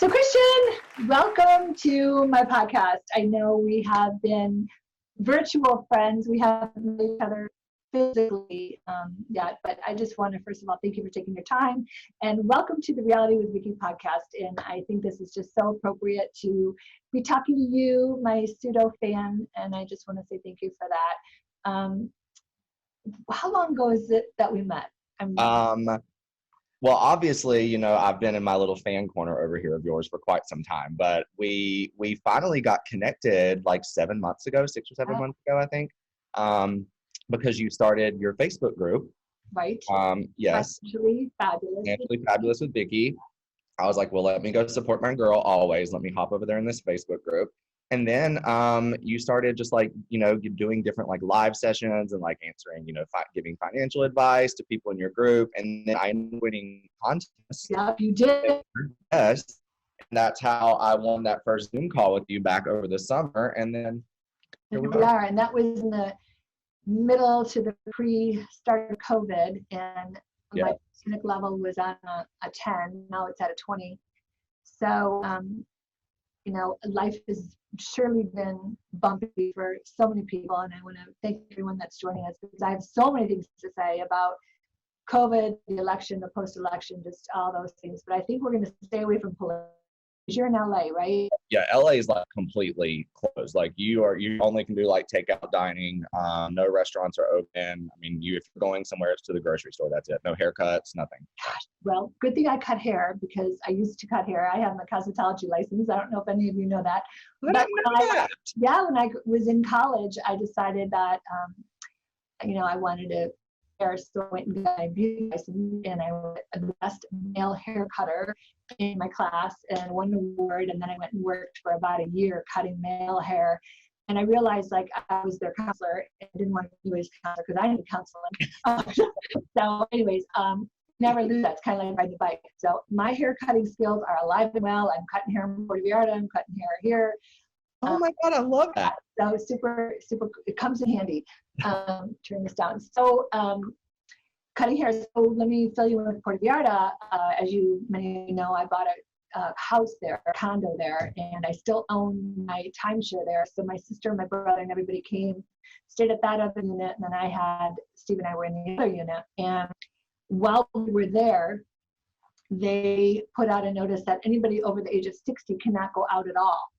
So Christian, welcome to my podcast. I know we have been virtual friends. We haven't met each other physically yet, but I just want to first of all thank you for taking your time and welcome to the Reality with Vicki podcast. And I think this is just so appropriate to be talking to you, my pseudo fan, and I just want to say thank you for that. How long ago is it that we met? Well, obviously, I've been in my little fan corner over here of yours for quite some time, but we finally got connected like 7 months ago, 6 or 7 months ago, I think, because you started your Facebook group. Right. Yes. Financially Fabulous. Financially Fabulous with Vicki. I was like, well, let me go support my girl always. Let me hop over there in this Facebook group. And then you started just like, doing different like live sessions and like answering, giving financial advice to people in your group. And then I ended up winning contests. Yeah, you did. Yes. And that's how I won that first Zoom call with you back over the summer. And then here we are. And that was in the middle to the pre-start of COVID. And my cynic level was on a 10. Now it's at a 20. So, life has surely been bumpy for so many people, and I want to thank everyone that's joining us because I have so many things to say about COVID, the election, the post-election, just all those things. But I think we're going to stay away from politics. You're in LA, right? Yeah, LA is like completely closed. Like you only can do like takeout dining. No restaurants are open. I mean, if you're going somewhere, it's to the grocery store. That's it. No haircuts, nothing. Gosh, well, good thing I cut hair because I used to cut hair. I have my cosmetology license. I don't know if any of you know that. But when I was in college, I decided that I wanted to hair, so I went and got my beauty license, and I was the best male hair cutter in my class and won an award. And then I went and worked for about a year cutting male hair. And I realized like I was their counselor and I didn't want to be his counselor because I needed counseling. So anyways, never lose that. It's kind of like riding a bike. So my hair cutting skills are alive and well. I'm cutting hair in Puerto Vallarta. I'm cutting hair here. Oh my God, I love that. So super, it comes in handy. Turn this down. So cutting hair. So let me fill you in with Puerto Vallarta. As many of you know, I bought a house there, a condo there, and I still own my timeshare there. So my sister, my brother, and everybody came, stayed at that other unit, and then Steve and I were in the other unit. And while we were there, they put out a notice that anybody over the age of 60 cannot go out at all.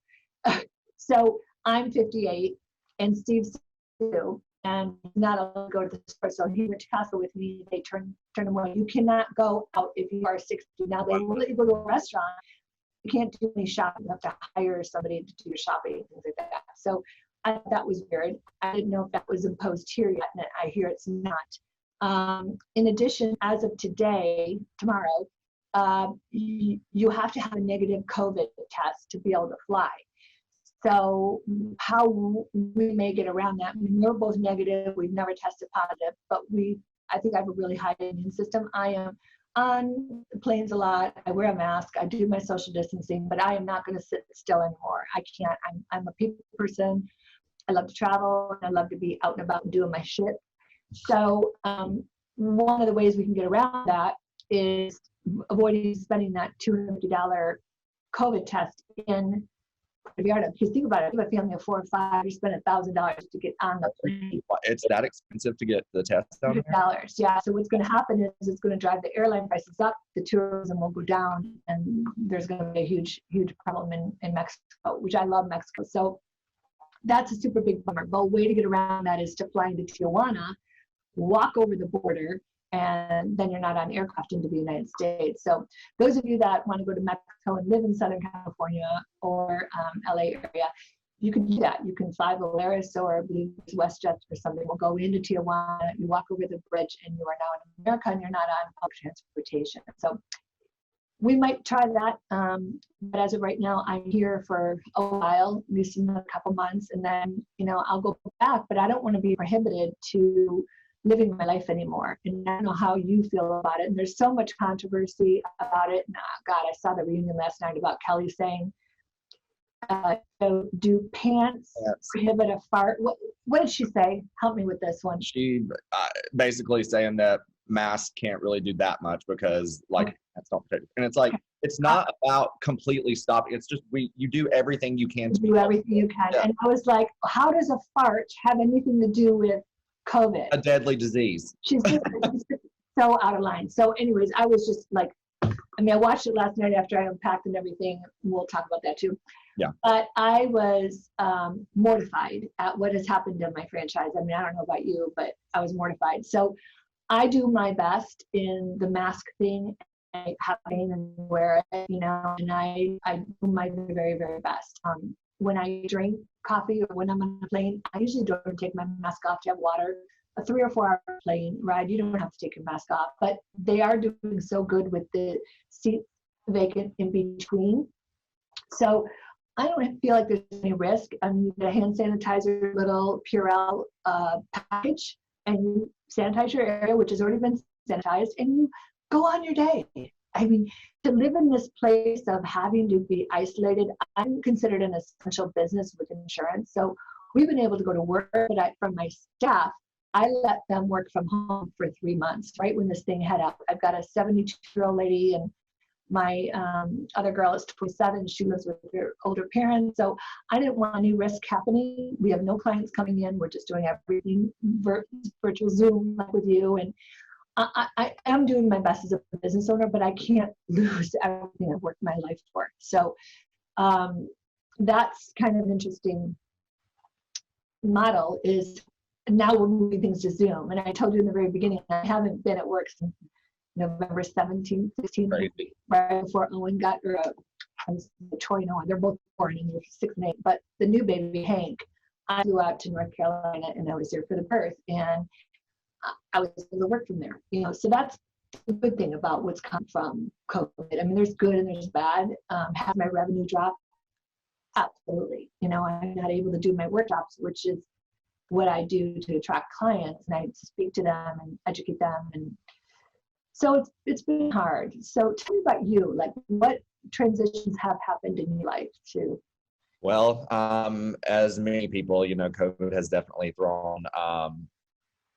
So I'm 58 and Steve's 62 and not allowed to go to the store. So he went to Costco with me. They turned him away. You cannot go out if you are 60. Now they will let you go to a restaurant. You can't do any shopping. You have to hire somebody to do your shopping, things like that. So I thought that was weird. I didn't know if that was imposed here yet, and I hear it's not. In addition, as of tomorrow, you have to have a negative COVID test to be able to fly. So how we may get around that, I mean, we're both negative, we've never tested positive, but I think I have a really high immune system. I am on planes a lot, I wear a mask, I do my social distancing, but I am not going to sit still anymore. I can't, I'm a people person, I love to travel, and I love to be out and about and doing my shit. So one of the ways we can get around that is avoiding spending that $250 COVID test in because think about it, if you have a family of 4 or 5, you spend $1,000 to get on the plane. It's that expensive to get the test done? $100, yeah. So what's going to happen is it's going to drive the airline prices up, the tourism will go down, and there's going to be a huge, huge problem in Mexico, which I love Mexico. So that's a super big bummer. But a way to get around that is to fly into Tijuana, walk over the border, and then you're not on aircraft into the United States. So those of you that want to go to Mexico and live in Southern California or LA area, you can do that. You can fly Volaris or WestJet or something. We'll go into Tijuana, you walk over the bridge, and you are now in America, and you're not on public transportation. So we might try that, but as of right now, I'm here for a while, at least in a couple months, and then, I'll go back, but I don't want to be prohibited to living my life anymore. And I don't know how you feel about it. And there's so much controversy about it. And God, I saw the reunion last night about Kelly saying, do pants prohibit a fart? What did she say? Help me with this one. She basically saying that masks can't really do that much because that's not protected. And it's like, it's not about completely stopping. It's just you do everything you can to do everything you can. Yeah. And I was like, how does a fart have anything to do with COVID? A deadly disease. She's just so out of line. So anyways, I was just like, I mean, I watched it last night after I unpacked and everything. We'll talk about that too. Yeah. But I was mortified at what has happened in my franchise. I mean, I don't know about you, but I was mortified. So I do my best in the mask thing. I have pain and wear it, you know, and I do my very, very best. When I drink coffee or when I'm on a plane, I usually don't take my mask off to have water. A 3 or 4 hour plane ride, you don't have to take your mask off, but they are doing so good with the seats vacant in between. So I don't feel like there's any risk. I mean, you get a hand sanitizer, little Purell package, and you sanitize your area, which has already been sanitized, and you go on your day. I mean, to live in this place of having to be isolated, I'm considered an essential business with insurance. So we've been able to go to work, but from my staff, I let them work from home for 3 months, right when this thing had up. I've got a 72-year-old lady, and my other girl is 27. She lives with her older parents. So I didn't want any risk happening. We have no clients coming in. We're just doing everything virtual Zoom like with you. And I am doing my best as a business owner, but I can't lose everything I've worked my life for. So that's kind of an interesting model is now we're moving things to Zoom. And I told you in the very beginning, I haven't been at work since November 17th, 16th, right before Owen got, Troy and Owen, they're both born and they're 6 and 8. But the new baby, Hank, I flew out to North Carolina and I was there for the birth. And I was able to work from there, you know, so that's the good thing about what's come from COVID. I mean, there's good and there's bad. Has my revenue dropped? Absolutely. You know, I'm not able to do my workshops, which is what I do to attract clients, and I speak to them and educate them. And so it's been hard. So tell me about you, like what transitions have happened in your life too? Well, as many people, you know, COVID has definitely thrown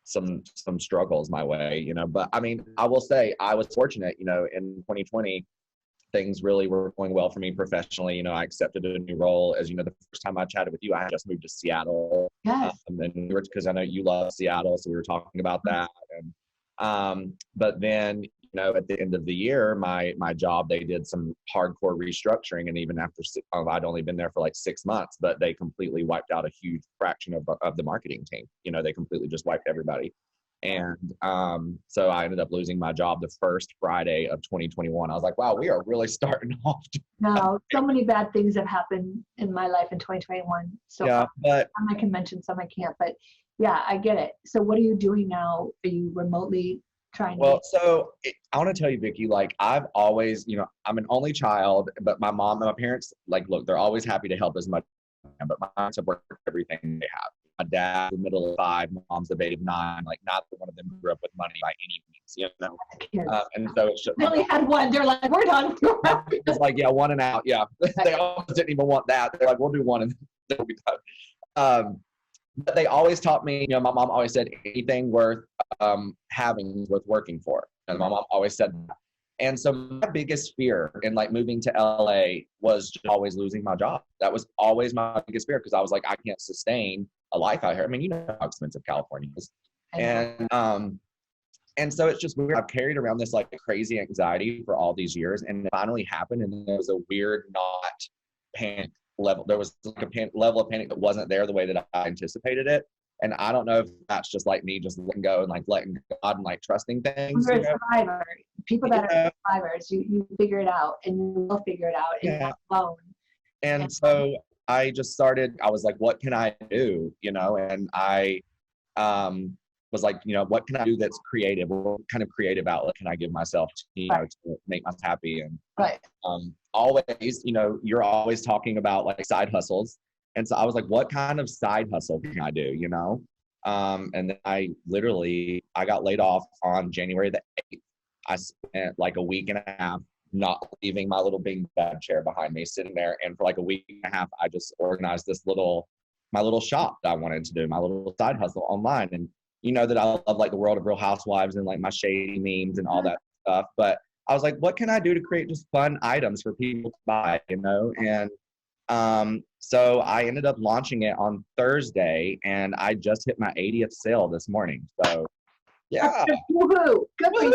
some struggles my way, you know, but I mean, I will say I was fortunate, you know, in 2020, things really were going well for me professionally. You know, I accepted a new role. As you know, the first time I chatted with you, I had just moved to Seattle. Yes. And because I know you love Seattle, so we were talking about that. And but then, you know, at the end of the year, my job, they did some hardcore restructuring, and even after I'd only been there for like 6 months, but they completely wiped out a huge fraction of the marketing team. You know, they completely just wiped everybody. And so I ended up losing my job the first Friday of 2021. I was like, wow, we are really starting off. No, so many bad things have happened in my life in 2021. So yeah, but some I can mention, some I can't. But yeah, I get it. So what are you doing now? Are you remotely trying to? Well, so I want to tell you, Vicki, like I've always, you know, I'm an only child, but my mom and my parents, like, look, they're always happy to help as much as they can, but my parents have worked everything they have. My dad's the middle of 5, mom's the baby of 9. Like, not that one of them grew up with money by any means, you know. And so it's just, they only had one. They're like, we're done. it's like, yeah, one and out. Yeah, they almost didn't even want that. They're like, we'll do one and then we'll be done. But they always taught me, you know, my mom always said anything worth having is worth working for. And my mom always said that. And so my biggest fear in like moving to LA was just always losing my job. That was always my biggest fear, because I was like, I can't sustain a life out here. I mean, you know how expensive California is. And so it's just weird. I've carried around this like crazy anxiety for all these years, and it finally happened. And there was a weird not panic level. There was like a level of panic that wasn't there the way that I anticipated it. And I don't know if that's just like me just letting go and like letting God and like trusting things. You're a survivor. People that are survivors, you figure it out, and you will figure it out, and you're not alone. And so I just started, I was like, what can I do? You know, and I was like, you know, what can I do that's creative? What kind of creative outlet can I give myself to, you know, to make myself happy? And always, you know, you're always talking about like side hustles. And so I was like, what kind of side hustle can I do, you know? And then I got laid off on January the 8th. I spent like a week and a half not leaving my little big bed chair behind me, sitting there. And for like a week and a half, I just organized my little shop that I wanted to do, my little side hustle online. And you know that I love like the World of Real Housewives and like my shady memes and all that stuff. But I was like, what can I do to create just fun items for people to buy, you know? And so I ended up launching it on Thursday, and I just hit my 80th sale this morning. So yeah. Woohoo! Good for you.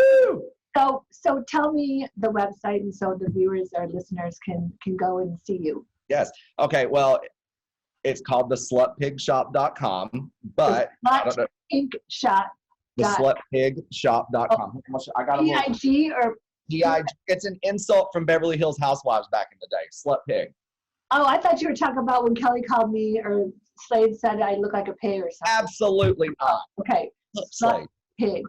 Woo-hoo! So tell me the website, and so the viewers or listeners can go and see you. Yes. Okay. Well, it's called the slutpigshop.com, but I don't know. Pink shot. The slutpigshop.com. I got a little G or GI. It's an insult from Beverly Hills Housewives back in the day. Slut pig. Oh, I thought you were talking about when Kelly called me or Slade said I look like a pig or something. Absolutely not. Okay. Slut pig.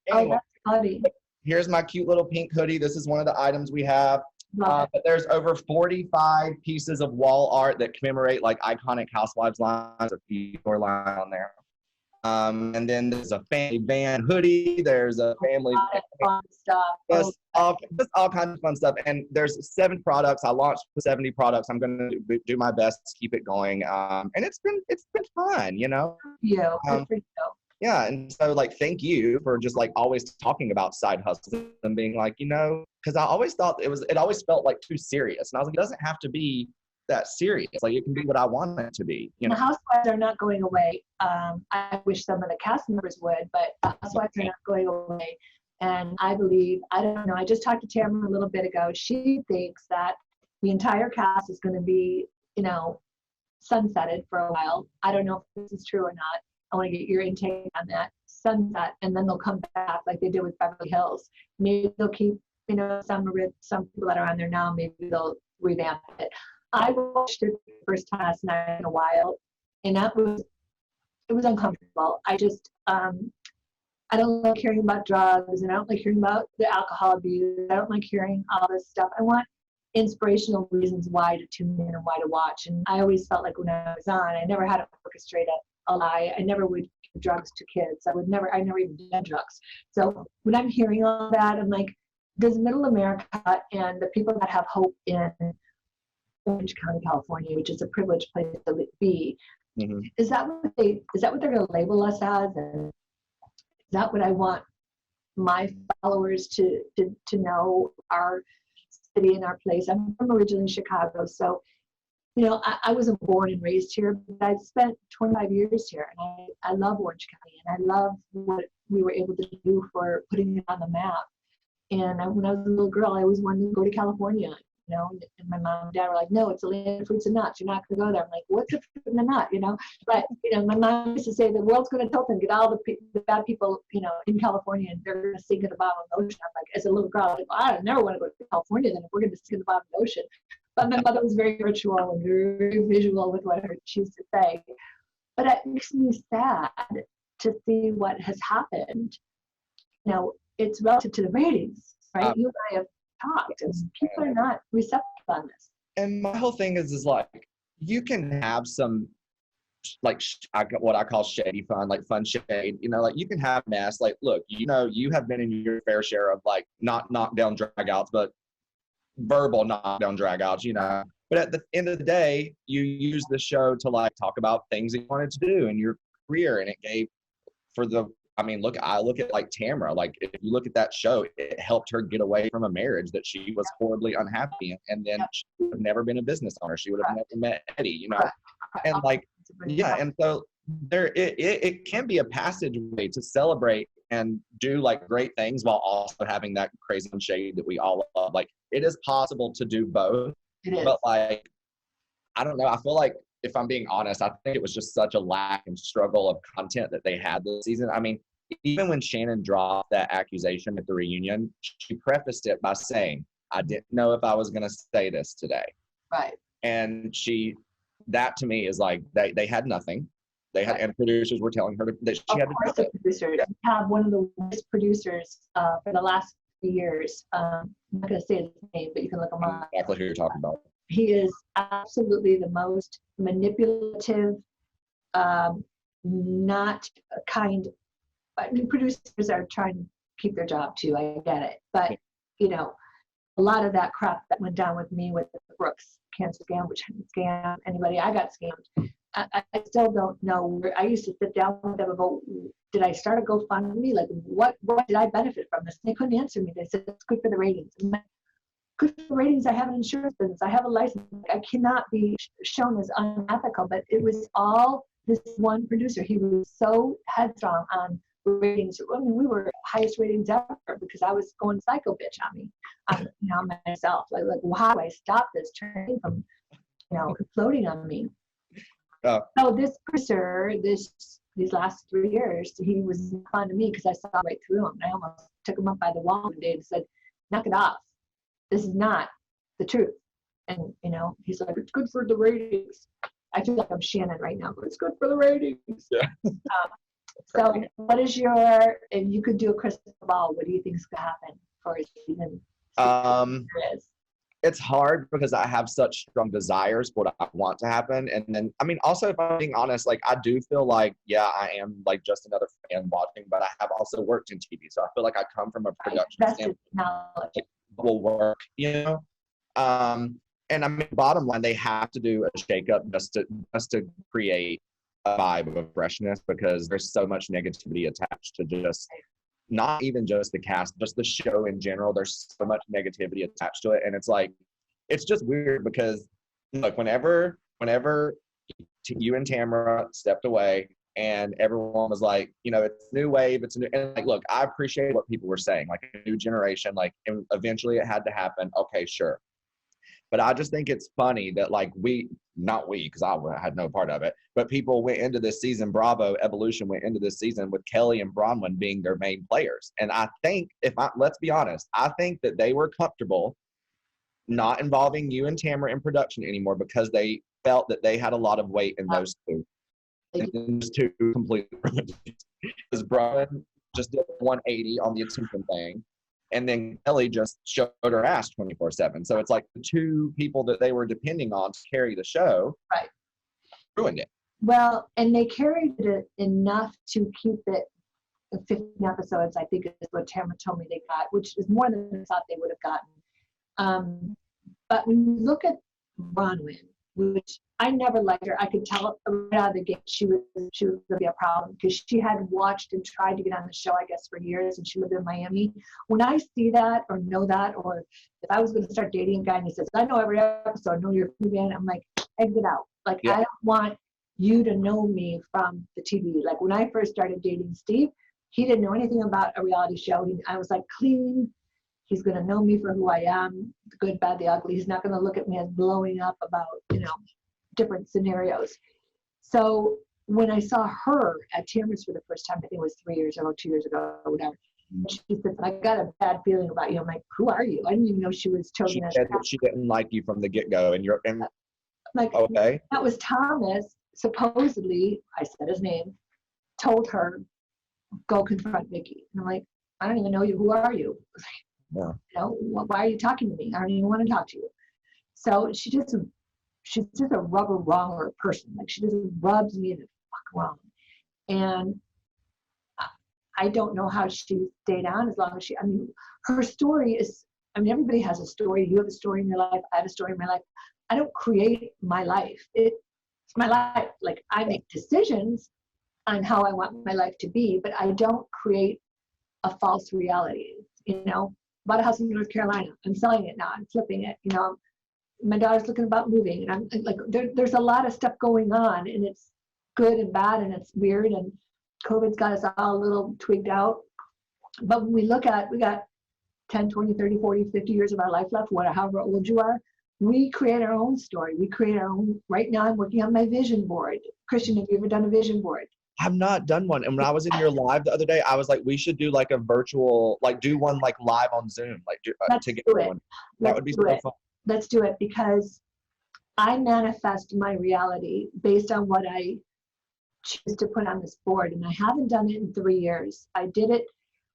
Anyway, that's funny. here's my cute little pink hoodie. This is one of the items we have. But there's over 45 pieces of wall art that commemorate like iconic housewives lines or line on there. And then there's a family van hoodie. There's a family fun stuff. just all kinds of fun stuff. And there's 7 products. I launched with 70 products. I'm gonna do my best to keep it going. And it's been fun, you know. Yeah. Yeah, and so like thank you for just like always talking about side hustles and being like, you know, because I always thought it always felt like too serious. And I was like, it doesn't have to be that serious. Like it can be what I want it to be. You know? The housewives are not going away. I wish some of the cast members would, but the housewives are not going away. And I believe, I don't know, I just talked to Tamara a little bit ago. She thinks that the entire cast is going to be, you know, sunsetted for a while. I don't know if this is true or not. I want to get your intake on that. Sunset, and then they'll come back like they did with Beverly Hills. Maybe they'll keep, you know, some people that are on there now, maybe they'll revamp it. I watched it the first time last night in a while, and it was uncomfortable. I just, I don't like hearing about drugs, and I don't like hearing about the alcohol abuse. I don't like hearing all this stuff. I want inspirational reasons why to tune in and why to watch. And I always felt like when I was on, I never had to orchestrate a lie. I never would give drugs to kids. I never even did drugs. So when I'm hearing all that, I'm like, does Middle America and the people that have hope in Orange County, California, which is a privileged place to be, mm-hmm. is that what they're going to label us as? And is that what I want my followers to know our city and our place? I'm from originally Chicago, so you know, I wasn't born and raised here, but I spent 25 years here, and I love Orange County, and I love what we were able to do for putting it on the map. And when I was a little girl, I always wanted to go to California, you know, and my mom and dad were like, no, it's a land of fruits and nuts. You're not going to go there. I'm like, what's a fruit and a nut, you know? But, you know, my mom used to say the world's going to tilt and get all the bad people, you know, in California, and they're going to sink at the bottom of the ocean. I'm like, as a little girl, I'm like, well, I never want to go to California then if we're going to sink at the bottom of the ocean. But my mother was very ritual and very visual with what she used to say. But it makes me sad to see what has happened. You know, it's relative to the ratings, right? You and I have talked, and people are not receptive on this. And my whole thing is like, you can have some, like, what I call shady fun, like fun shade, you know, like you can have mess. Like, look, you know, you have been in your fair share of like, not knockdown dragouts, but verbal knockdown dragouts, you know. But at the end of the day, you use the show to like talk about things that you wanted to do in your career, and it gave for the. I mean, I look at like Tamara. Like, if you look at that show, it helped her get away from a marriage that she was horribly unhappy in, and then she would have never been a business owner. She would have never met Eddie, you know. And like, yeah, and so it can be a passageway to celebrate and do like great things while also having that crazy shade that we all love. Like, it is possible to do both. It is. But like, I don't know. I feel like, if I'm being honest, I think it was just such a lack and struggle of content that they had this season. I mean, even when Shannon dropped that accusation at the reunion, she prefaced it by saying, I didn't know if I was going to say this today. Right. And that to me is like, they had nothing. They had, and producers were telling her that she had to do it. Producers have one of the worst producers for the last few years. I'm not going to say his name, but you can look him up. Exactly who you're talking about. He is absolutely the most manipulative, not kind. I mean, producers are trying to keep their job too. I get it, but you know, a lot of that crap that went down with me with the Brooks cancer scam, which didn't scam anybody. I got scammed. I still don't know where. I used to sit down with them and go, did I start a GoFundMe? Like, what did I benefit from this? And they couldn't answer me. They said, it's good for the ratings. I'm like, good for the ratings. I have an insurance business. I have a license. I cannot be shown as unethical, but it was all this one producer. He was so headstrong on ratings. I mean, we were highest ratings ever because I was going psycho bitch on me, on myself. Like, well, how do I stop this turning from, floating on me? So this producer, these last 3 years, he was fun to me because I saw right through him. I almost took him up by the wall one day and said, knock it off. This is not the truth. And, he's like, it's good for the ratings. I feel like I'm Shannon right now, but it's good for the ratings. Yeah. So what is if you could do a crystal ball, what do you think is going to happen for season? It's hard because I have such strong desires for what I want to happen. And then, I mean, also, if I'm being honest, like, I do feel like, yeah, I am like just another fan watching, but I have also worked in TV. So I feel like I come from a production standpoint. Will work, and I mean, bottom line, they have to do a shakeup just to create a vibe of freshness, because there's so much negativity attached to just not even just the cast, just the show in general. There's so much negativity attached to it, and it's like, it's just weird because, look, whenever you and Tamara stepped away and everyone was like, it's a new wave, it's a new, and like, look, I appreciate what people were saying, like a new generation, like, and eventually it had to happen. Okay, sure. But I just think it's funny that, like, not we, because I had no part of it, but people went into this season, Bravo, Evolution went into this season with Kelly and Bronwyn being their main players. And I think, let's be honest, I think that they were comfortable not involving you and Tamara in production anymore because they felt that they had a lot of weight in those two. And those two completely because Bronwyn just did 180 on the attention thing. And then Kelly just showed her ass 24/7. So it's like the two people that they were depending on to carry the show, right, ruined it. Well, and they carried it enough to keep it 15 episodes, I think is what Tamara told me they got, which is more than I thought they would have gotten. But when you look at Bronwyn, which I never liked her, I could tell right out of the gate she was going to be a problem because she had watched and tried to get on the show, I guess, for years, and she lived in Miami. When I see that or know that, or if I was going to start dating a guy and he says, I know every episode, I know you're a fan, I'm like, exit out. Like, yeah. I don't want you to know me from the TV. Like, when I first started dating Steve, he didn't know anything about a reality show. I was like, clean. He's going to know me for who I am, the good, bad, the ugly. He's not going to look at me as blowing up about, different scenarios. So when I saw her at Tamara's for the first time, I think it was 3 years ago, 2 years ago, or whatever, she said, I got a bad feeling about you. I'm like, who are you? I didn't even know she was chosen as. She didn't like you from the get-go, and you're like, okay. That was Thomas, supposedly, I said his name, told her, go confront Vicki. And I'm like, I don't even know you. Who are you? Yeah. Why are you talking to me? I don't even want to talk to you. So she's just a rubber wronger person. Like, she just rubs me the fuck wrong. And I don't know how she stayed on as long as her story is, everybody has a story. You have a story in your life. I have a story in my life. I don't create my life. It's my life. Like, I make decisions on how I want my life to be, but I don't create a false reality. Bought a house in North Carolina. I'm selling it now. I'm flipping it. My daughter's looking about moving, and I'm like, there's a lot of stuff going on, and it's good and bad, and it's weird, and COVID's got us all a little twigged out. But when we got 10, 20, 30, 40, 50 years of our life left, however old you are, we create our own story. We create our own. Right now, I'm working on my vision board. Christian, have you ever done a vision board? I've not done one. And when I was in your live the other day, I was like, we should do like a virtual, like do one like live on Zoom, like to get one. That would be so fun. Let's do it, because I manifest my reality based on what I choose to put on this board. And I haven't done it in 3 years. I did it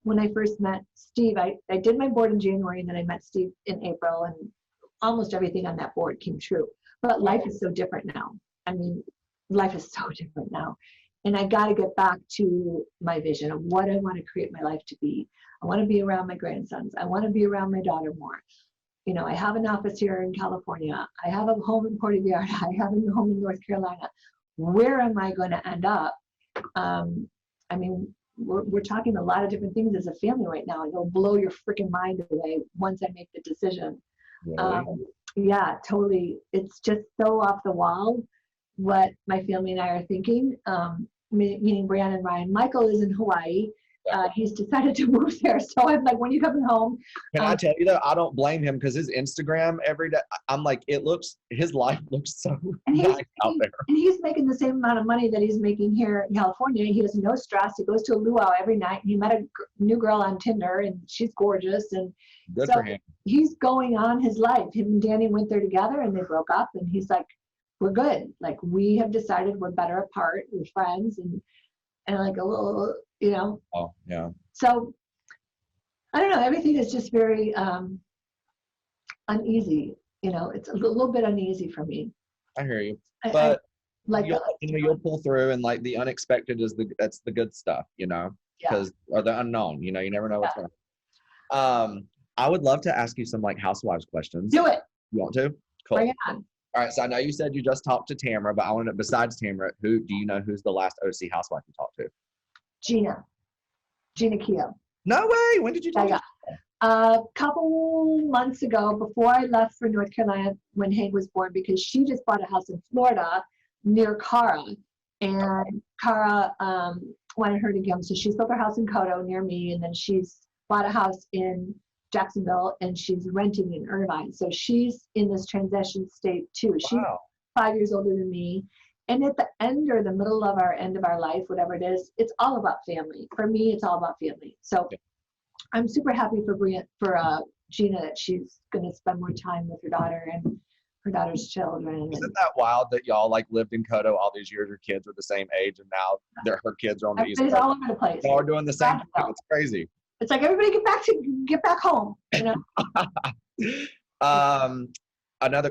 when I first met Steve. I did my board in January, and then I met Steve in April, and almost everything on that board came true. But life is so different now. Life is so different now. And I got to get back to my vision of what I want to create my life to be. I want to be around my grandsons. I want to be around my daughter more. I have an office here in California. I have a home in Puerto Vallarta. I have a home in North Carolina. Where am I going to end up? we're talking a lot of different things as a family right now. It'll blow your freaking mind away once I make the decision. Really? Yeah, totally. It's just so off the wall what my family and I are thinking, meaning Brianna and Ryan. Michael is in Hawaii. He's decided to move there. So I'm like, when are you coming home? Can I tell you though, I don't blame him because his Instagram every day, I'm like, his life looks so nice out there. And he's making the same amount of money that he's making here in California. He has no stress. He goes to a luau every night. He met a new girl on Tinder and she's gorgeous. And good so for him. He's going on his life. Him and Danny went there together and they broke up. And he's like, we're good. Like, we have decided we're better apart. We're friends and like a little, you know. Oh, yeah. So I don't know. Everything is just very uneasy. You know, it's a little bit uneasy for me. I hear you. But like you'll pull through, and like the unexpected is that's the good stuff, you know, because or the unknown, you know, you never know what's going on. I would love to ask you some like housewives questions. Do it. You want to? Cool. Bring it on. All right. So I know you said you just talked to Tamara, but I want to, besides Tamara, who do you know who's the last OC housewife you talked to? Gina Keogh. No way. When did you talk to her? A couple months ago, before I left for North Carolina when Hank was born, because she just bought a house in Florida near Cara, and Cara wanted her to come. So she sold her house in Coto near me, and then she's bought a house in Jacksonville, and she's renting in Irvine. So she's in this transition state too. She's 5 years older than me. And at the end or the middle of our end of our life, whatever it is, it's all about family. For me, it's all about family. So I'm super happy for Gina that she's going to spend more time with her daughter and her daughter's children. Isn't that wild that y'all like lived in Coto all these years? Your kids were the same age, and now her kids are on the East Coast. All over the place. Y'all are doing the same thing. It's crazy. It's like everybody get back home. You know.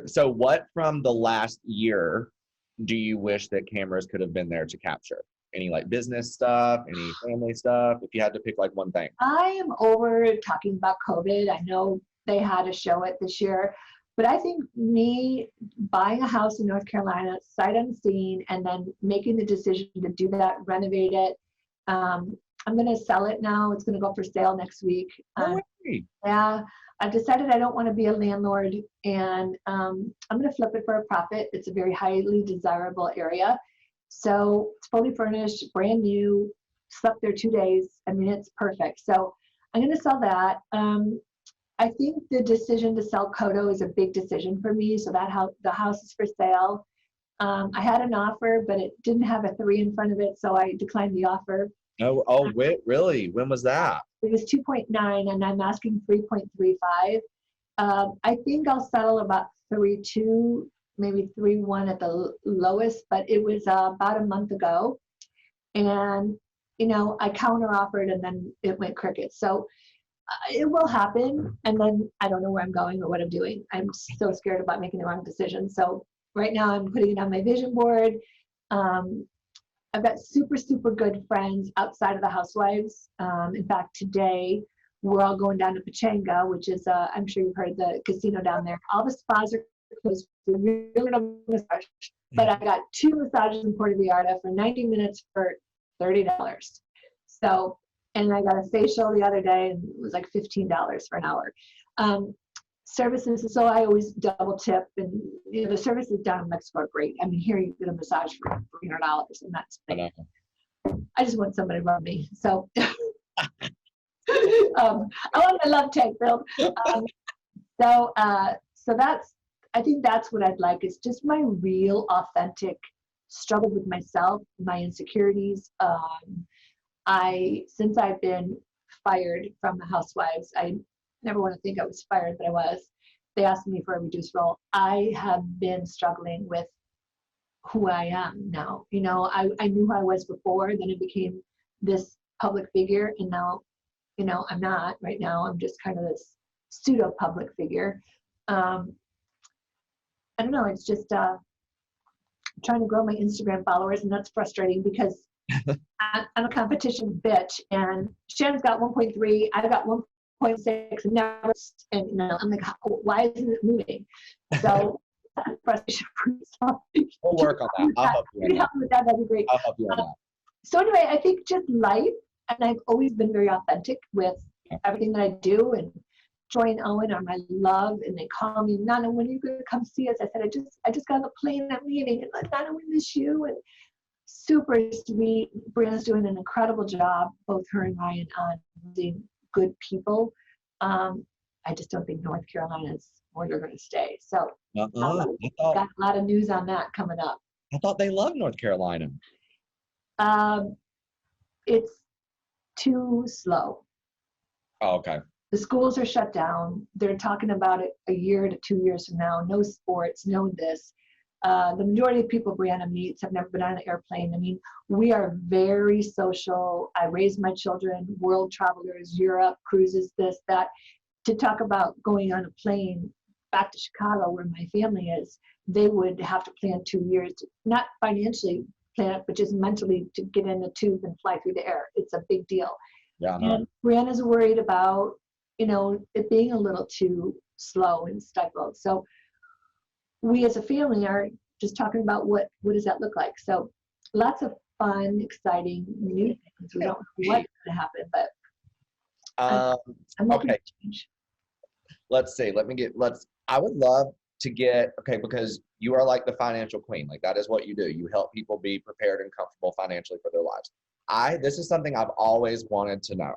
So what from the last year do you wish that cameras could have been there to capture? Any like business stuff, any family stuff? If you had to pick like one thing. I am over talking about COVID. I know they had to show it this year, but I think me buying a house in North Carolina, sight unseen, and then making the decision to do that, renovate it. I'm going to sell it now. It's going to go for sale next week. Yeah, I've decided I don't want to be a landlord, and I'm going to flip it for a profit. It's a very highly desirable area. So it's fully furnished, brand new, slept there 2 days. I mean, it's perfect. So I'm going to sell that. I think the decision to sell Coto is a big decision for me. So the house is for sale. I had an offer, but it didn't have a 3 in front of it. So I declined the offer. Oh, wait, really? When was that? It was 2.9 and I'm asking 3.35. I think I'll settle about 3.2, maybe 3.1 at the lowest, but it was about a month ago. And, you know, I counter offered and then it went cricket. So it will happen. And then I don't know where I'm going or what I'm doing. I'm so scared about making the wrong decision. So right now I'm putting it on my vision board. I've got super, super good friends outside of the housewives. In fact, today we're all going down to Pachanga, which is, I'm sure you've heard of the casino down there. All the spas are closed. We really don't massage, but I got 2 massages in Puerto Vallarta for 90 minutes for $30. So, and I got a facial the other day and it was like $15 for an hour. Services, so I always double tip, and you know, the services down in Mexico are great. I mean, here you get a massage for $300, and that's I just want somebody to run me. So I want my love tank filled. So that's, I think that's what I'd like. It's just my real, authentic struggle with myself, my insecurities. Since I've been fired from the housewives, I never want to think I was fired, but I was. They asked me for a reduced role. I have been struggling with who I am now. You know, I knew who I was before, then it became this public figure, and now, you know, I'm not right now. I'm just kind of this pseudo public figure. I don't know. It's just trying to grow my Instagram followers, and that's frustrating because I'm a competition bitch, and Shannon's got 1.3, I've got 1.6, and never, and you know, I'm like, why isn't it moving? So frustration for myself. We'll work on that. I'll help you on that. That'd be great. I'll help you on that. So anyway, I think just life and I've always been very authentic with everything that I do. And Joy and Owen are my love, and they call me, Nana, when are you going to come see us? I said, I just got on the plane, I'm leaving, and like, Nana, we miss you. And super sweet. Brianna's doing an incredible job, both her and Ryan, on being good people. I just don't think North Carolina is where they're going to stay. So I got a lot of news on that coming up. thought they loved North Carolina. It's too slow. Oh, okay. The schools are shut down. They're talking about it a year to 2 years from now. No sports, no this. The majority of people Brianna meets have never been on an airplane. I mean, we are very social. I raised my children, world travelers, Europe, cruises, this, that. To talk about going on a plane back to Chicago, where my family is, they would have to plan 2 years, not financially plan it, but just mentally to get in the tube and fly through the air. It's a big deal. Yeah, And Brianna's worried about, it being a little too slow and stifled. So we as a family are just talking about what does that look like. So lots of fun, exciting new things. We don't know what's going to happen, but I'm open okay. to change. Let's see. I would love to get, okay, because you are like the financial queen. Like that is what you do. You help people be prepared and comfortable financially for their lives. This is something I've always wanted to know,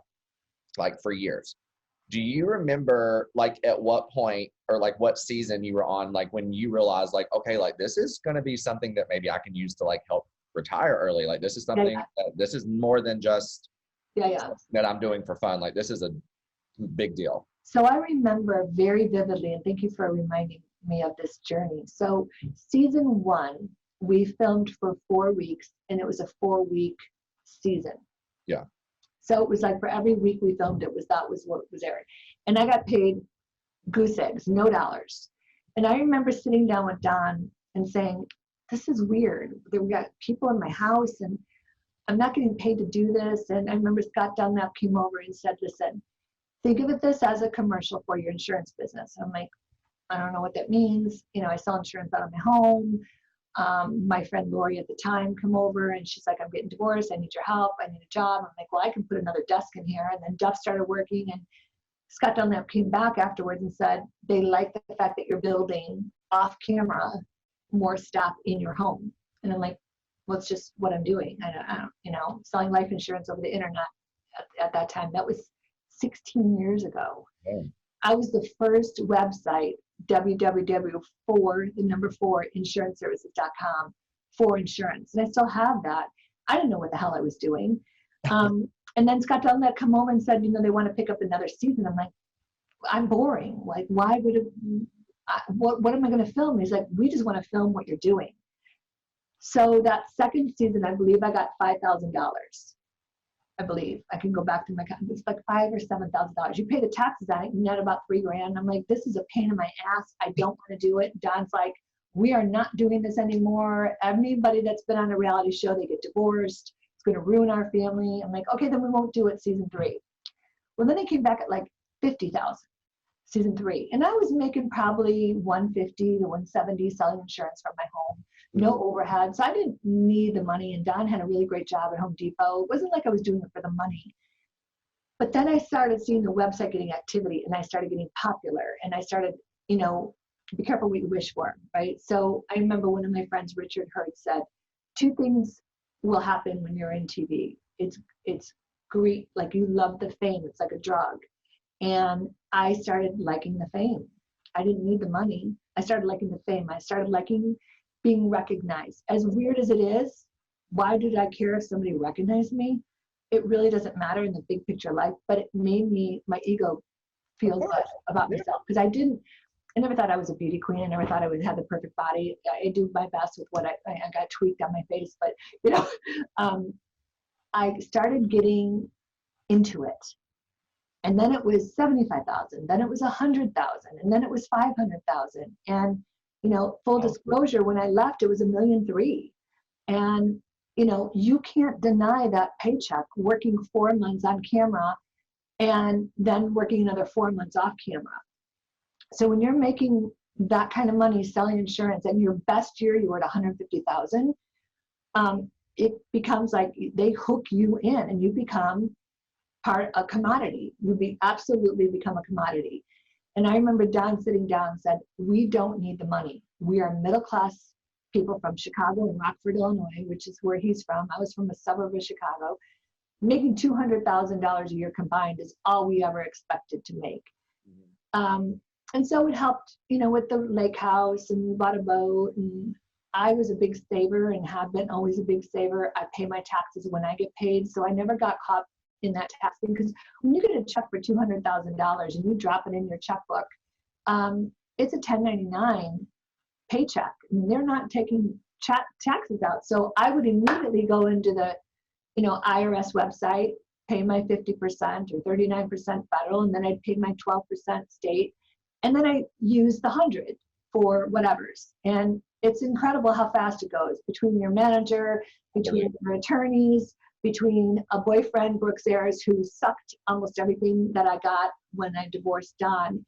like for years. Do you remember like at what point or like what season you were on, like when you realized like, okay, like this is going to be something that maybe I can use to like help retire early. Like this is something that this is more than just that I'm doing for fun. Like this is a big deal. So I remember very vividly, and thank you for reminding me of this journey. So season 1, we filmed for 4 weeks, and it was a 4-week season. Yeah. So it was like for every week we filmed, that was what was airing. And I got paid goose eggs, no dollars. And I remember sitting down with Don and saying, this is weird. We got people in my house and I'm not getting paid to do this. And I remember Scott Dunlap came over and said, listen, think of this as a commercial for your insurance business. And I'm like, I don't know what that means. I sell insurance out of my home. My friend Lori at the time come over and she's like, I'm getting divorced. I need your help. I need a job. I'm like, well, I can put another desk in here. And then Duff started working, and Scott Dunlap came back afterwards and said, they like the fact that you're building off camera more staff in your home. And I'm like, well, it's just what I'm doing. I don't, selling life insurance over the internet at that time. That was 16 years ago. Yeah. I was the first website, www.insuranceservices.com, for insurance. And I still have that. I didn't know what the hell I was doing. And then Scott Dunlap come over and said, they want to pick up another season. I'm like, I'm boring. Like, why would it, what am I going to film? He's like, we just want to film what you're doing. So that second season, I believe I got $5,000. I believe I can go back to my account. It's like $5,000 or $7,000. You pay the taxes on it, you net about $3,000. I'm like, this is a pain in my ass. I don't want to do it. Don's like, we are not doing this anymore. Anybody that's been on a reality show, they get divorced. It's going to ruin our family. I'm like, okay, then we won't do it season 3. Well, then they came back at like 50,000, season 3. And I was making probably 150 to 170 selling insurance from my home. No overhead. So I didn't need the money. And Don had a really great job at Home Depot. It wasn't like I was doing it for the money. But then I started seeing the website getting activity, and I started getting popular, and I started, be careful what you wish for, right? So I remember one of my friends, Richard Hurd, said, 2 things will happen when you're in TV. It's great. Like, you love the fame. It's like a drug. And I started liking the fame. I didn't need the money. I started liking the fame. I started liking being recognized. As weird as it is, why did I care if somebody recognized me? It really doesn't matter in the big picture of life, but it made my ego feel good about myself, because I never thought I was a beauty queen. I never thought I would have the perfect body. I do my best with what I got tweaked on my face, but I started getting into it. And then it was 75,000, then it was 100,000, and then it was 500,000. And full disclosure, when I left, it was $1.3 million. And, you can't deny that paycheck, working 4 months on camera and then working another 4 months off camera. So when you're making that kind of money selling insurance, and your best year, you were at 150,000, it becomes like they hook you in and you become a commodity. Absolutely become a commodity. And I remember Don sitting down and said, we don't need the money. We are middle-class people from Chicago and Rockford, Illinois, which is where he's from. I was from a suburb of Chicago. Making $200,000 a year combined is all we ever expected to make. And so it helped, with the lake house, and we bought a boat, and I was a big saver and have been always a big saver. I pay my taxes when I get paid. So I never got caught in that tax thing, because when you get a check for $200,000 and you drop it in your checkbook, it's a 1099 paycheck. I mean, they're not taking taxes out. So I would immediately go into the IRS website, pay my 50% or 39% federal, and then I'd pay my 12% state, and then I use the 100 for whatever's. And it's incredible how fast it goes between your manager, between your attorneys, between a boyfriend, Brooks Ayers, who sucked almost everything that I got when I divorced Don.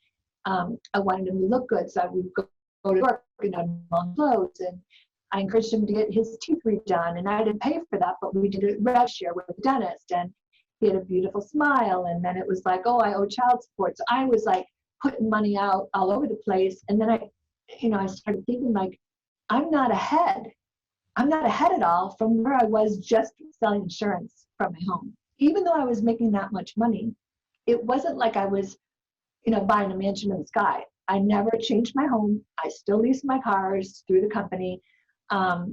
I wanted him to look good, so I would go to work and on long clothes, and I encouraged him to get his teeth redone, and I didn't pay for that, but we did a rev share with the dentist, and he had a beautiful smile. And then it was like, oh, I owe child support. So I was like putting money out all over the place. And then I started thinking, like, I'm not ahead at all from where I was just selling insurance from my home. Even though I was making that much money, it wasn't like I was, buying a mansion in the sky. I never changed my home. I still lease my cars through the company. I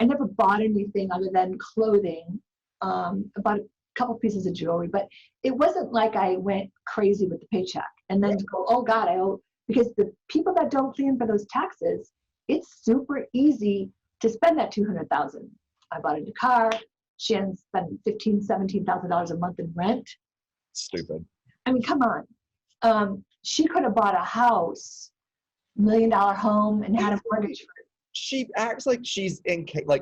never bought anything other than clothing. I bought a couple pieces of jewelry, but it wasn't like I went crazy with the paycheck and then to go, oh God, I owe, because the people that don't plan for those taxes, it's super easy to spend that $200,000. I bought a new car. Shannon spent $15,000, $17,000 a month in rent. Stupid. I mean, come on. She could have bought a house, $1 million home, and had a mortgage for it. She acts like she's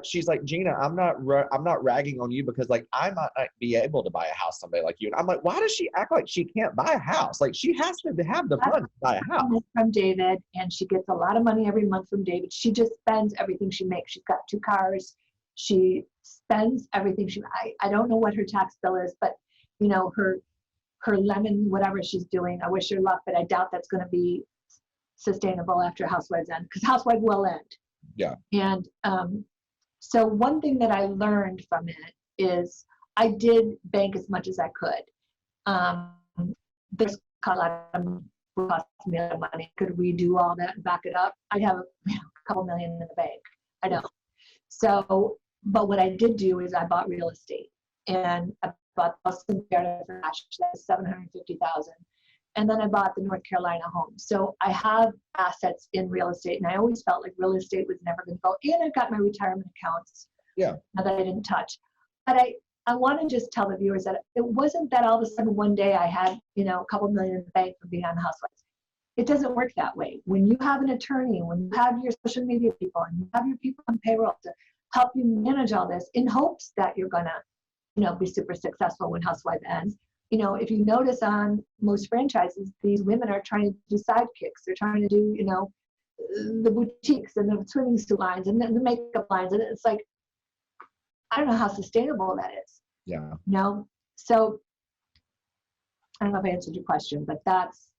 she's like, Gina, I'm not ragging on you, because like I might not be able to buy a house someday like you. And I'm like, why does she act like she can't buy a house? Like, she has to have the funds to buy a house. From David, and she gets a lot of money every month from David. She just spends everything she makes. She's got 2 cars. She spends everything I don't know what her tax bill is, but her lemon, whatever she's doing, I wish her luck, but I doubt that's going to be sustainable after Housewives end, because Housewives will end. Yeah. And so one thing that I learned from it is I did bank as much as I could. This cost me a lot of money. Could we do all that and back it up? I'd have a couple million in the bank. I don't. So, but what I did do is I bought real estate, and I bought Boston for cash. That was $750,000. And then I bought the North Carolina home. So I have assets in real estate, and I always felt like real estate was never going to go. And I've got my retirement accounts that I didn't touch. But I want to just tell the viewers that it wasn't that all of a sudden one day I had, a couple million in the bank from being on the Housewives. It doesn't work that way. When you have an attorney, when you have your social media people, and you have your people on payroll to help you manage all this in hopes that you're going to, be super successful when Housewives ends. If you notice on most franchises, these women are trying to do sidekicks. They're trying to do, the boutiques and the swimming suit lines and the makeup lines. And it's like, I don't know how sustainable that is. Yeah. So I don't know if I answered your question, but that's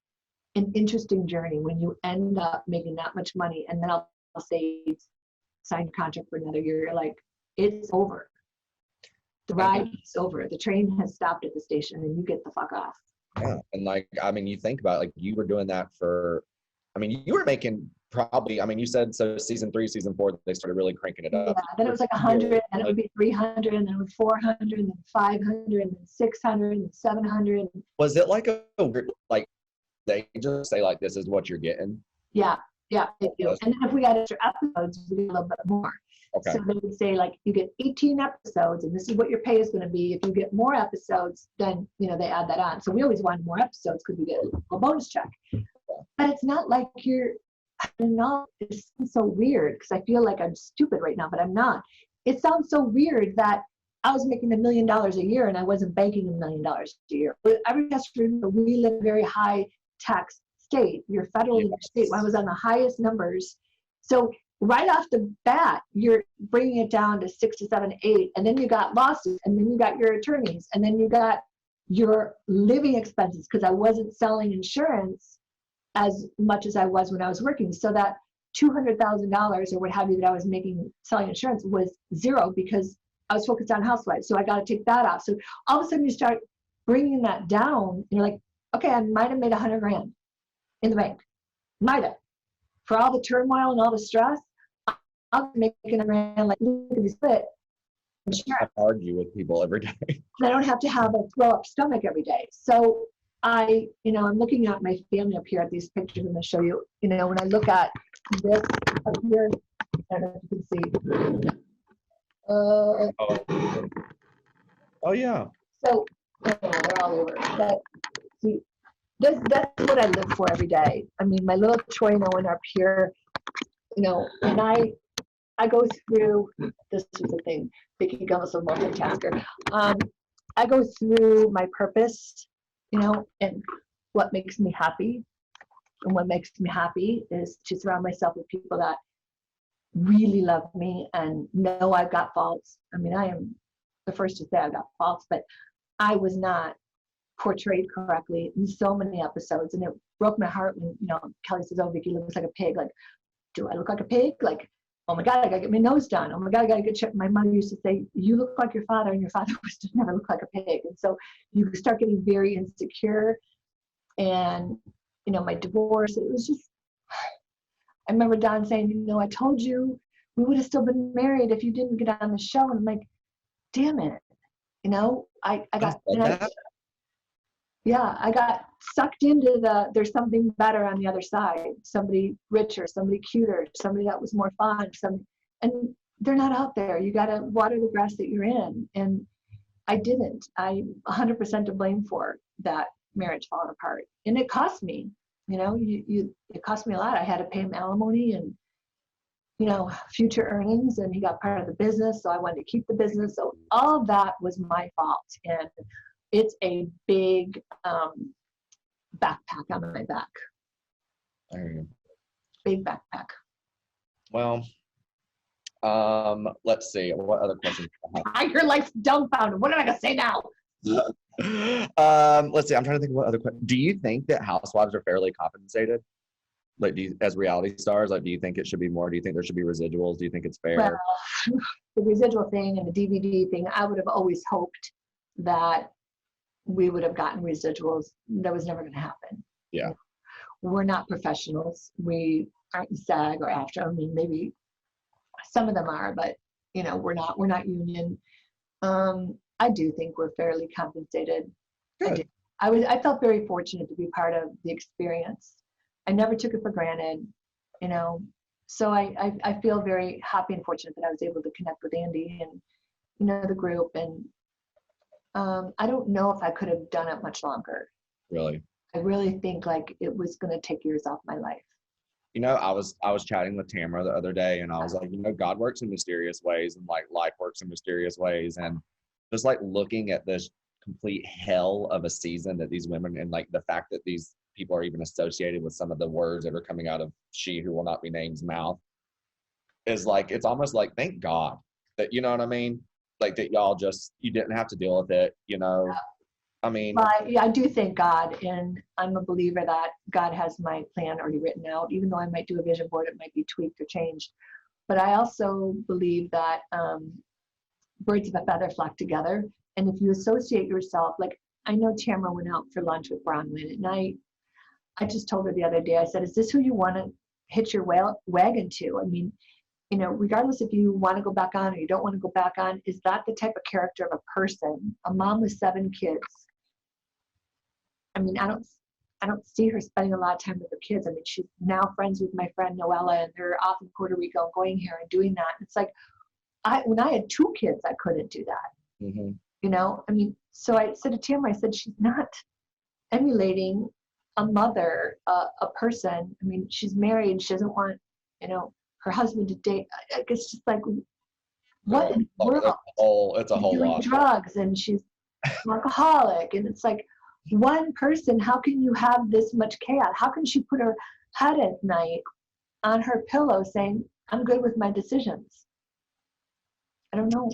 an interesting journey when you end up making that much money. And then I'll say, sign your contract for another year. You're like, it's over. The ride is over. The train has stopped at the station, and you get the fuck off. Yeah. And you think about it, you were doing that you were making probably, you said, so season 3, season 4, they started really cranking it up. Yeah, then it was like 100, and it would be 300, and then it was 400, and then 500, and then 600, and 700. Was it like they just say like, this is what you're getting? Yeah, they do. And then if we got extra episodes, we get a little bit more. Okay. So they would say, like, you get 18 episodes, and this is what your pay is going to be. If you get more episodes, then, they add that on. So we always wanted more episodes because we get a bonus check. But it's not like it's so weird, because I feel like I'm stupid right now, but I'm not. It sounds so weird that I was making $1 million a year and I wasn't banking $1 million a year. But everybody has to remember, we live in a very high tax state. You're federal in your state. I was on the highest numbers. So right off the bat, you're bringing it down to 6 to 7, 8, and then you got lawsuits, and then you got your attorneys, and then you got your living expenses, because I wasn't selling insurance as much as I was when I was working. So that $200,000 or what have you that I was making selling insurance was zero because I was focused on housewives. So I got to take that off. So all of a sudden you start bringing that down, and you're like, okay, I might have made 100 grand in the bank. Might have. For all the turmoil and all the stress, I'm making a grand, like, look at this split. I argue with people every day. I don't have to have a throw up stomach every day. So I'm looking at my family up here at these pictures I'm going to show you. When I look at this up here, I don't know if you can see. Oh yeah. So we're all over. But see, that's what I live for every day. I mean, my little Troy and Owen up here, and I go through, this is the thing, Vicki Gomez, a multitasker. I go through my purpose, and what makes me happy. And what makes me happy is to surround myself with people that really love me and know I've got faults. I mean, I am the first to say I've got faults, but I was not portrayed correctly in so many episodes. And it broke my heart when, Kelly says, oh, Vicki looks like a pig. Like, do I look like a pig? Like, oh my God, I gotta get my nose done. Oh my God, I gotta get checked. My mother used to say, you look like your father, and your father used to never look like a pig. And so you start getting very insecure. And, my divorce, it was just, I remember Don saying, I told you we would have still been married if you didn't get on the show. And I'm like, damn it. I got sucked into there's something better on the other side, somebody richer, somebody cuter, somebody that was more fun, and they're not out there. You got to water the grass that you're in. And I didn't. I'm 100% to blame for that marriage falling apart. And it cost me, it cost me a lot. I had to pay him alimony and, future earnings, and he got part of the business. So I wanted to keep the business. So all of that was my fault. And it's a big backpack on my back. Big backpack. Well, let's see. What other questions? You're like dumbfounded. What am I gonna say now? Let's see. I'm trying to think of what other questions. Do you think that housewives are fairly compensated? Like, as reality stars, like, do you think it should be more? Do you think there should be residuals? Do you think it's fair? Well, the residual thing and the DVD thing, I would have always hoped that we would have gotten residuals. That was never going to happen. Yeah. We're not professionals. We aren't SAG or AFTRA. I mean, maybe some of them are, but we're not union. I do think we're fairly compensated. Good. I felt very fortunate to be part of the experience. I never took it for granted, so I feel very happy and fortunate that I was able to connect with Andy and, the group. And I don't know if I could have done it much longer. Really? I really think like it was going to take years off my life. I was chatting with Tamara the other day, and I was like, God works in mysterious ways, and like life works in mysterious ways. And just like looking at this complete hell of a season that these women, and like the fact that these people are even associated with some of the words that are coming out of she who will not be named's mouth, is like, it's almost like, thank God that, you know what I mean? Like that y'all you didn't have to deal with it, Yeah. I mean, I do thank God, and I'm a believer that God has my plan already written out. Even though I might do a vision board, it might be tweaked or changed. But I also believe that birds of a feather flock together. And if you associate yourself, like I know Tamara went out for lunch with Bronwyn at night. I just told her the other day, I said, is this who you want to hitch your wagon to? I mean, regardless if you want to go back on or you don't want to go back on, is that the type of character of a person? A mom with 7 kids. I mean, I don't see her spending a lot of time with her kids. I mean, she's now friends with my friend Noella, and they're off in Puerto Rico and going here and doing that. It's like, when I had 2 kids, I couldn't do that. Mm-hmm. I mean, so I said to Tamara, I said, she's not emulating a mother, a person. I mean, she's married. She doesn't want, her husband to date. I guess just like, what in the world? It's a whole doing lot. Drugs, and she's an alcoholic. And it's like, one person, how can you have this much chaos? How can she put her head at night on her pillow saying, I'm good with my decisions. I don't know.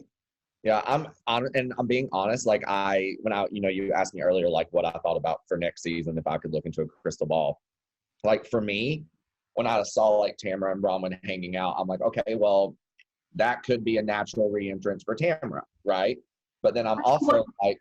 Yeah, I'm on, and I'm being honest. Like when I, you asked me earlier, like what I thought about for next season, if I could look into a crystal ball. Like for me, when I saw like Tamara and Bronwyn hanging out, I'm like, okay, well, that could be a natural reentrance for Tamara, right? But then I'm also like,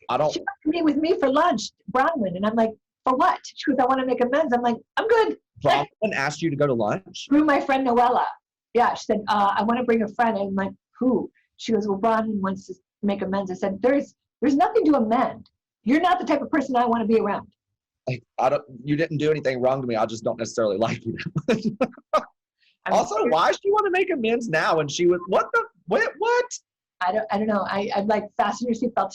I don't. She went to meet with me for lunch, Bronwyn, and I'm like, for what? She goes, I want to make amends. I'm like, I'm good. Bronwyn asked you to go to lunch? Through my friend Noella. Yeah, she said, I want to bring a friend. I'm like, who? She goes, well, Bronwyn wants to make amends. I said, there's nothing to amend. You're not the type of person I want to be around. Like, you didn't do anything wrong to me. I just don't necessarily like you. Also, why does she want to make amends now? And she was, what? I don't know. I'd like fasten your seatbelt.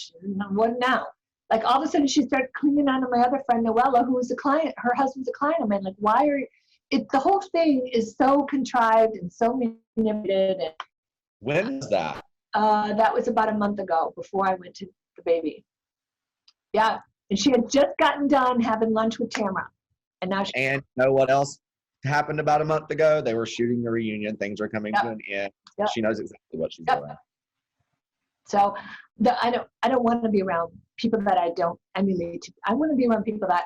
What now? Like all of a sudden she started clinging on to my other friend Noella, who was a client. Her husband's a client of mine. Like, why are the whole thing is so contrived and so manipulated. And when was that? That was about a month ago, before I went to the baby. Yeah, and she had just gotten done having lunch with Tamara, and now and you know what else happened about a month ago? They were shooting the reunion. Things are coming to an end. Yep. She knows exactly what she's doing. So I don't want to be around people that I don't emulate. I want to be around people that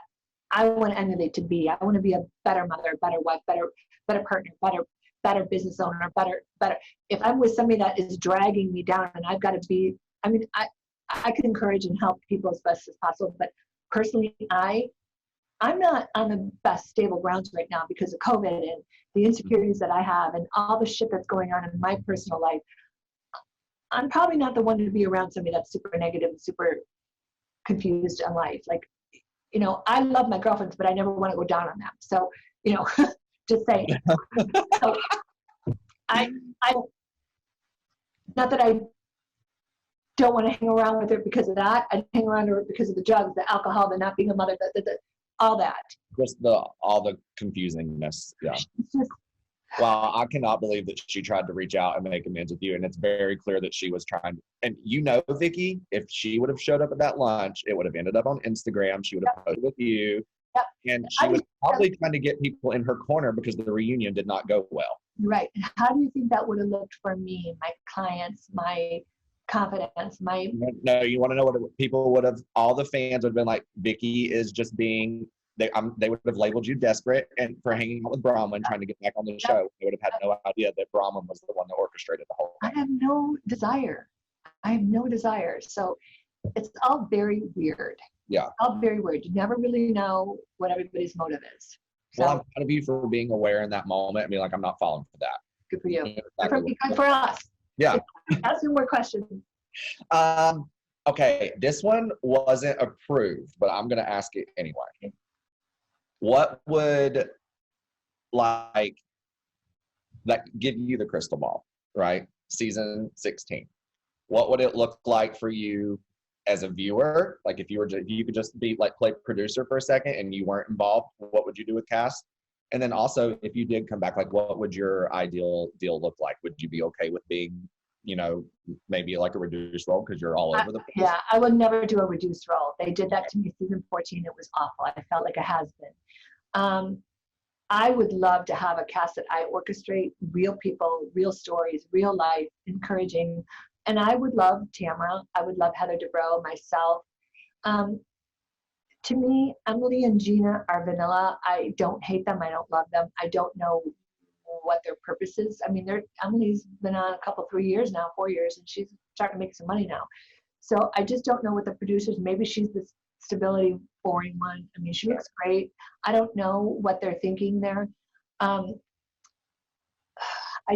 I want to emulate to be. I want to be a better mother, better wife, better partner, better business owner, better. If I'm with somebody that is dragging me down, and I've got to be, I mean, I can encourage and help people as best as possible, but personally, I'm not on the best stable grounds right now because of COVID and the insecurities that I have and all the shit that's going on in my personal life. I'm probably not the one to be around somebody that's super negative and super confused in life. Like, I love my girlfriends, but I never want to go down on them. So, just saying. So I not that I don't want to hang around with her because of that. I hang around her because of the drugs, the alcohol, the not being a mother, all that. Just all the confusingness. Yeah. Well, I cannot believe that she tried to reach out and make amends with you. And it's very clear that she was trying. And Vicki, if she would have showed up at that lunch, it would have ended up on Instagram. She would have posted with you. Yep. And she was probably trying to get people in her corner because the reunion did not go well. Right. And how do you think that would have looked for me, my clients, my confidence, my... No, you want to know what people would have, all the fans would have been like, Vicki is just being... They would have labeled you desperate and for hanging out with Bronwyn, trying to get back on the show. They would have had no idea that Bronwyn was the one that orchestrated the whole thing. I have no desire. So it's all very weird. Yeah. It's all very weird. You never really know what everybody's motive is. So, well, I'm proud of you for being aware in that moment and being like, I'm not falling for that. Good for you. Good for us. Yeah. Ask me more questions. Okay, this one wasn't approved, but I'm going to ask it anyway. What would give you the crystal ball, right? Season 16. What would it look like for you as a viewer? Like if you could just be like play producer for a second and you weren't involved, what would you do with cast? And then also if you did come back, like what would your ideal deal look like? Would you be okay with being, maybe like a reduced role because you're all over the place? Yeah, I would never do a reduced role. They did that to me season 14. It was awful. I felt like a has-been. I would love to have a cast that I orchestrate, real people, real stories, real life, encouraging. And I would love Tamara. I would love Heather Dubrow, myself. To me, Emily and Gina are vanilla. I don't hate them. I don't love them. I don't know what their purpose is. I mean, Emily's been on 4 years now, and she's starting to make some money now. So I just don't know what the producers, maybe she's the stability boring one. I mean, she looks great. I don't know what they're thinking there. I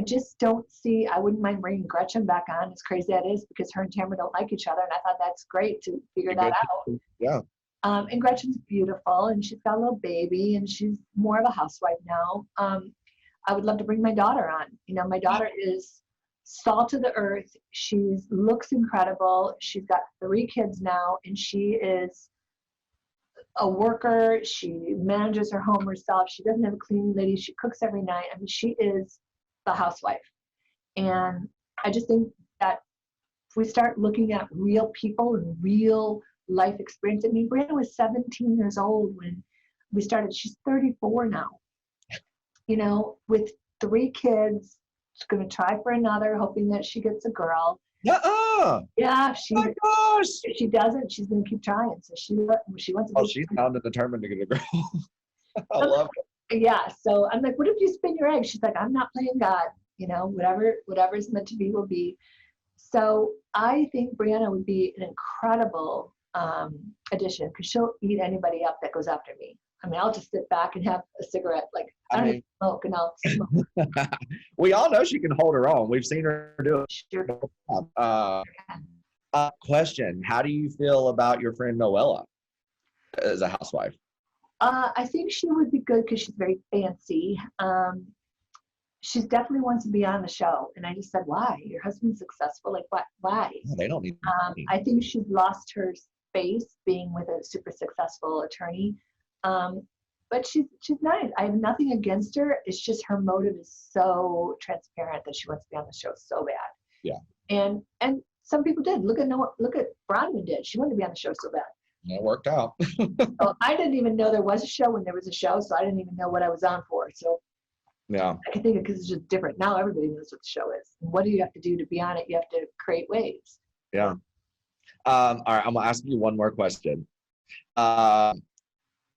just don't see, I wouldn't mind bringing Gretchen back on, as crazy that is, because her and Tamara don't like each other. And I thought that's great to figure that out. Yeah. And Gretchen's beautiful and she's got a little baby and she's more of a housewife now. I would love to bring my daughter on. My daughter is salt of the earth. She looks incredible. She's got 3 kids now and she is a worker. She manages her home herself. She doesn't have a cleaning lady. She cooks every night. I mean, she is the housewife. And I just think that if we start looking at real people and real life experience, I mean, Brandon was 17 years old when we started. She's 34 now. With 3 kids. She's going to try for another, hoping that she gets a girl. Uh-uh. Yeah, Oh my gosh. if she doesn't, she's going to keep trying. So she wants to. Oh, she's bound and determined to get a girl. I love it. Yeah. So I'm like, what if you spin your egg? She's like, I'm not playing God. You know, whatever's meant to be will be. So I think Brianna would be an incredible addition because she'll eat anybody up that goes after me. I mean, I'll just sit back and have a cigarette. Like I don't even smoke, and I'll smoke. We all know she can hold her own. We've seen her do it. Sure. Question: how do you feel about your friend Noella as a housewife? I think she would be good because she's very fancy. She's definitely wants to be on the show, and I just said, "Why? Your husband's successful. Like, what? Why?" Oh, they don't need. I think she's lost her space being with a super successful attorney. But she's nice. I have nothing against her. It's just her motive is so transparent that she wants to be on the show so bad. Yeah. And some people did. Look at Bronwyn did. She wanted to be on the show so bad. It worked out. So I didn't even know there was a show when there was a show, so I didn't even know what I was on for. So yeah, I can think of because it's just different. Now everybody knows what the show is. And what do you have to do to be on it? You have to create waves. Yeah. All right, I'm gonna ask you one more question.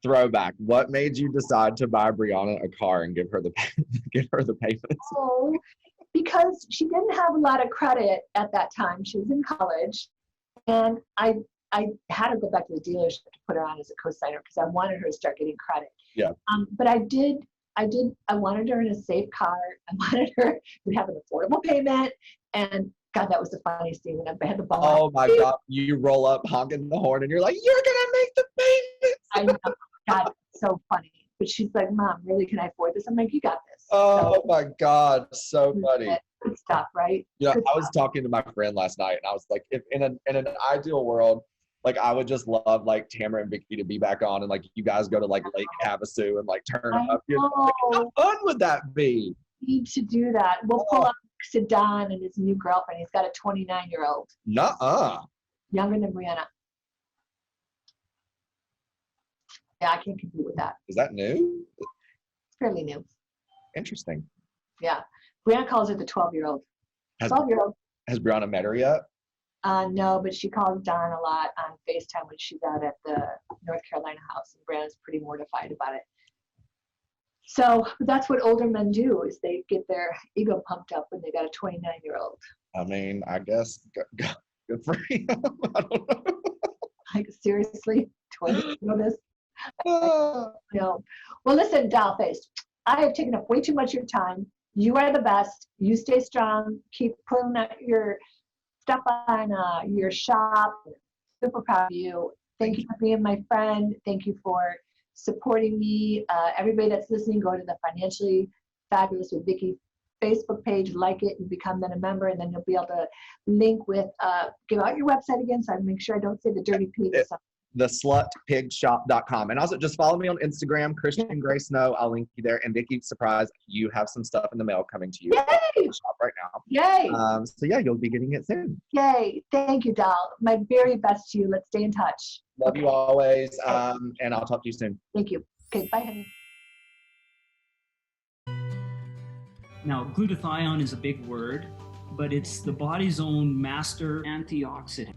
Throwback. What made you decide to buy Brianna a car and give her the payments? Oh, because she didn't have a lot of credit at that time. She was in college, and I had to go back to the dealership to put her on as a co-signer because I wanted her to start getting credit. Yeah. But I wanted her in a safe car. I wanted her to have an affordable payment. And God, that was the funniest thing when I had the ball. Oh my God. You roll up honking the horn and you're like, you're gonna make the payments. I know. God, so funny. But she's like, Mom, really, can I afford this? I'm like, you got this. Oh my God. So funny. Good stuff, right? Yeah. Good I was talking to my friend last night and I was like, if in an ideal world, like I would just love like Tamara and Vicki to be back on and like you guys go to like Lake Havasu and like turn up. You know, like, how fun would that be? Need to do that. We'll pull up to Don and his new girlfriend. He's got a 29-year-old. Nuh-uh. Younger than Brianna. Yeah, I can't compete with that. Is that new? It's fairly new. Interesting. Yeah. Brianna calls her the 12-year-old. 12-year-old. Has Brianna met her yet? No, but she calls Don a lot on FaceTime when she's out at the North Carolina house, and Brianna's pretty mortified about it. So that's what older men do, is they get their ego pumped up when they got a 29-year-old. I mean, I guess good for him. I don't know. Like, seriously? 20? You know this? No. Well, listen, Dollface, I have taken up way too much of your time. You are the best. You stay strong. Keep putting out your stuff on your shop. Super proud of you. Thank you for being my friend. Thank you for supporting me. Everybody that's listening, go to the Financially Fabulous with Vicki Facebook page, like it, and become then a member, and then you'll be able to link with, give out your website again, so I make sure I don't say the dirty pig or something. theslutpigshop.com. And also just follow me on Instagram, Christian Gray Snow. I'll link you there. And Vicki, surprise, you have some stuff in the mail coming to you. Yay! Shop right now. Yay! So yeah, you'll be getting it soon. Yay! Thank you, Doll. My very best to you. Let's stay in touch. Love you always. And I'll talk to you soon. Thank you. Okay, bye, honey. Now, glutathione is a big word, but it's the body's own master antioxidant.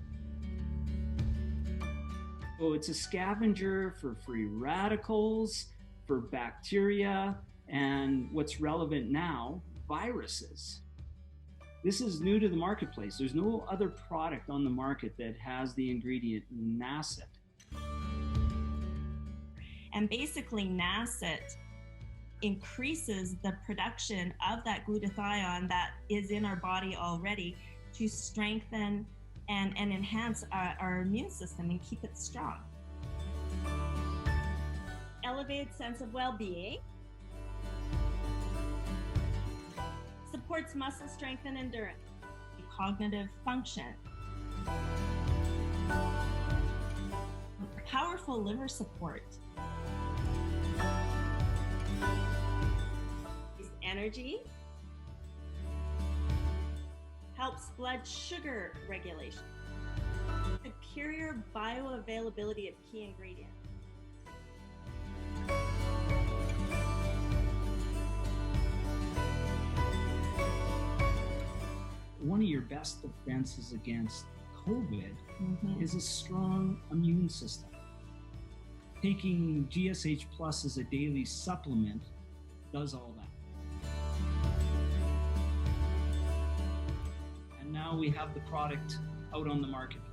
So it's a scavenger for free radicals, for bacteria, and what's relevant now, viruses. This is new to the marketplace. There's no other product on the market that has the ingredient NACET. And basically NACET increases the production of that glutathione that is in our body already to strengthen and enhance our immune system and keep it strong. Elevated sense of well-being. Supports muscle strength and endurance. Cognitive function. Powerful liver support. Energy. Helps blood sugar regulation. Superior bioavailability of key ingredients. one of your best defenses against COVID Mhm. is a strong immune system. Taking GSH Plus as a daily supplement does all that. And now we have the product out on the marketplace.